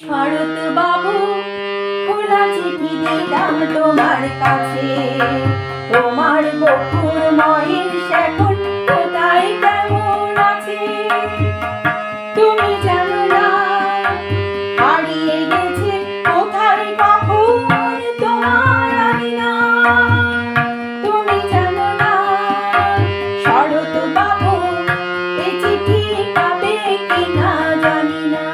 শরৎ বাবু খোলা চিঠি দিলাম তোমার কাছে, তোমার বকুর মহেশ এখন কোথায় কেমন আছে। তুমি জানো না হারিয়ে গেছে কোথায় কখন তোমার আমিনা। তুমি জানো না শরৎ বাবু এ চিঠি পাবে কিনা জানি না।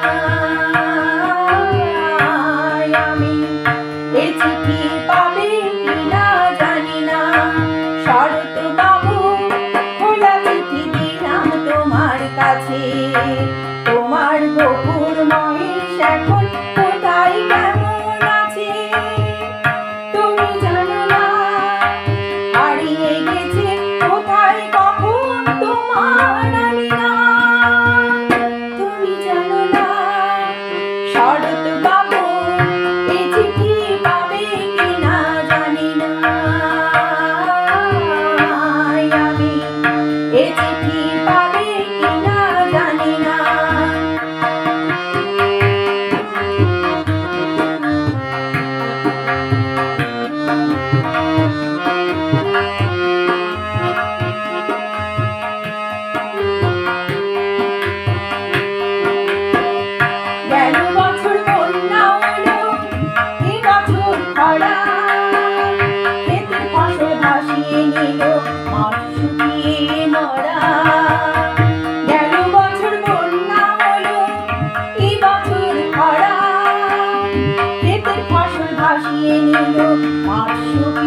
এ চিঠি পাবে কিনা জানি না। শরৎ বাবু খোলা চিঠি দিলাম তোমার কাছে, তোমার বকুর মহেশ এখন কোথায় কেমন আছে। তুমি জানো না হারিয়ে গেছে কোথায় কখন তোমার আমিনা। তুমি জানো না শরৎ বাবু এ চিঠি পাবে কিনা জানি না। আমি এ চিঠি পাবে কিনা জানি না। গেল বছর বন্যা হলো, এ বছর খরা, ক্ষেতের ফসল ভাসিয়ে নিল মাঠ শুকিয়ে মরা। গেল বছর বন্যা হলো, এ বছর খরা, ক্ষেতের ফসল ভাসিয়ে নিল মাঠ শুকিয়ে